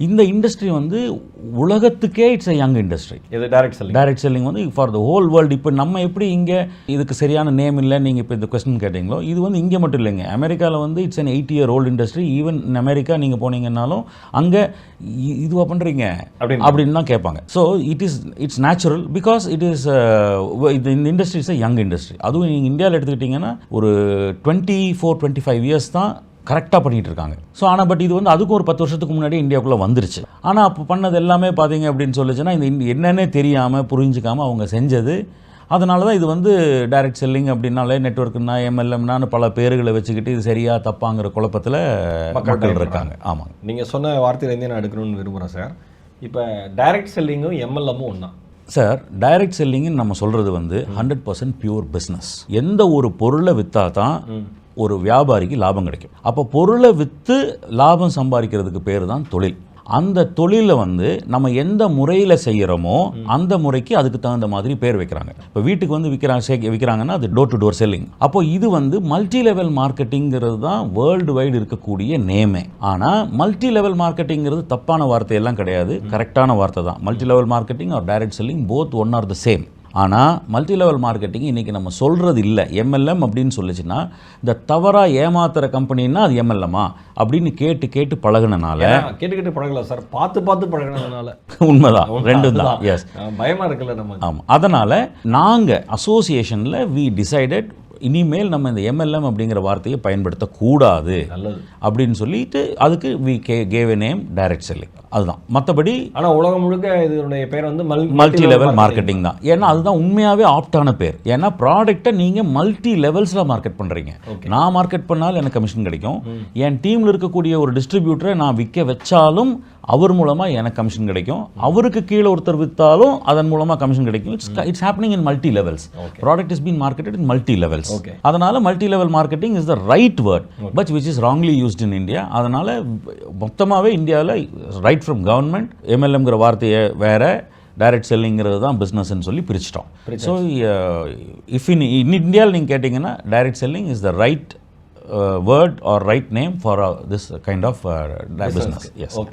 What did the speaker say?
இந்த இண்டஸ்ட்ரி வந்து உலகத்துக்கே இட்ஸ் யங் இண்டஸ்ட்ரி. இது டைரக்ட் செல்லிங் வந்து ஃபார் த ஹோல் வேர்ல்டு. இப்போ நம்ம எப்படி இங்கே இதுக்கு சரியான நேம் இல்லை, நீங்கள் இப்போ இந்த கொஸ்டின் கேட்டிங்களோ, இது வந்து இங்கே மட்டும் இல்லைங்க. அமெரிக்காவில் வந்து it's an 8-year-old industry. Even in America நீங்கள் போனீங்கன்னாலும் அங்கே இதுவாக பண்ணுறீங்க அப்படின்னு தான் கேட்பாங்க. So it's natural because it is இந்த இண்டஸ்ட்ரி இஸ் யங் இண்டஸ்ட்ரி. அதுவும் நீங்கள் இந்தியாவில் எடுத்துக்கிட்டிங்கன்னா ஒரு 24-25 இயர்ஸ் தான் கரெக்டாக பண்ணிகிட்டு இருக்காங்க. ஸோ ஆனால் பட் இது வந்து அதுக்கும் ஒரு 10 வருஷத்துக்கு முன்னாடி இந்தியாவுக்குள்ளே வந்துருச்சு. ஆனால் அப்போ பண்ணது எல்லாமே பார்த்தீங்க அப்படின்னு சொல்லிச்சுன்னா இந்த என்னென்னே தெரியாமல் புரிஞ்சிக்காமல் அவங்க செஞ்சது. அதனால தான் இது வந்து டைரக்ட் செல்லிங் அப்படின்னாலே நெட்வொர்க்குன்னா எம்எல்எம்னான்னு பல பேர்களை வச்சுக்கிட்டு இது சரியா தப்பாங்கிற குழப்பத்தில் மக்கள் இருக்காங்க. ஆமாங்க, நீங்கள் சொன்ன வார்த்தையிலேருந்தே நான் எடுக்கணும்னு விரும்புகிறேன் சார். இப்போ டைரக்ட் செல்லிங்கும் எம்எல்எம்மும் ஒன்றா சார்? டைரக்ட் செல்லிங்னு நம்ம சொல்கிறது வந்து 100% பியூர் பிஸ்னஸ். எந்த ஒரு பொருளை விற்றா தான் ஒரு வியாபாரிக்கு லாபம் கிடைக்கும். அப்போ பொருளை விற்று லாபம் சம்பாதிக்கிறதுக்கு பேர் தான் தொழில். அந்த தொழிலை வந்து நம்ம எந்த முறையில் செய்கிறோமோ அந்த முறைக்கு அதுக்கு தகுந்த மாதிரி பேர் வைக்கிறாங்க. இப்போ வீட்டுக்கு வந்து விற்கிறாங்கன்னா அது டோர் டு டோர் செல்லிங். அப்போ இது வந்து மல்டி லெவல் மார்க்கெட்டிங்கிறது தான் வேர்ல்டு வைடு இருக்கக்கூடிய நேமே. ஆனால் மல்டி லெவல் மார்க்கெட்டிங்கிறது தப்பான வார்த்தையெல்லாம் கிடையாது, கரெக்டான வார்த்தை தான். Multi level marketing R direct selling both one R the same. ஆனால் மல்டி லெவல் மார்க்கெட்டிங் இன்றைக்கி நம்ம சொல்கிறது இல்லை. எம்எல்எம் அப்படின்னு சொல்லிச்சுன்னா இந்த தவறாக ஏமாத்துகிற கம்பெனின்னா அது எம்எல்எம்மா அப்படின்னு கேட்டு பழகினால கேட்டு பழகல சார், பார்த்து பழகினதுனால. உண்மைதான், ரெண்டும் தான். எஸ், பயமாக இருக்குல்ல நம்ம. ஆமாம், அதனால் நாங்கள் அசோசியேஷனில் வி டிசைடட் இனிமேல் நம்ம இந்த எம்எல்எம் அப்படிங்கிற வார்த்தையை பயன்படுத்தக்கூடாது அப்படின்னு சொல்லிட்டு அதுக்கு we gave a name direct selling. அதுதான். மற்றபடி ஆனால் உலகம் முழுக்க இதனுடைய பேர் வந்து மல்டி லெவல் மார்க்கெட்டிங் தான். ஏன்னா அதுதான் உண்மையாகவே ஆப்டான பேர். ஏன்னா ப்ராடக்டை நீங்கள் மல்டி லெவல்ஸில் மார்க்கெட் பண்ணுறீங்க. நான் மார்க்கெட் பண்ணாலும் எனக்கு கமிஷன் கிடைக்கும். என் டீமில் இருக்கக்கூடிய ஒரு டிஸ்ட்ரிபியூட்டரை நான் விற்க வச்சாலும் அவர் மூலமாக எனக்கு கமிஷன் கிடைக்கும். அவருக்கு கீழே ஒருத்தர் விற்றாலும் அதன் மூலமாக கமிஷன் கிடைக்கும். It's happening in multi levels. Product is been marketed in multi levels. அதனால multi level marketing is the right word but which is wrongly used in India. அதனால மொத்தமாகவே இந்தியாவில் ரைட் ஃப்ரம் கவர்மெண்ட் எம்எல்எம்ங்கிற வார்த்தையை வேற, டைரக்ட் செல்லிங்கிறது தான் பிஸ்னஸ்ன்னு சொல்லி பிரிச்சிட்டோம். So if in இந்தியாவில் நீங்கள் கேட்டிங்கன்னா direct selling is the right word or right name for this kind of business. Yes. Okay.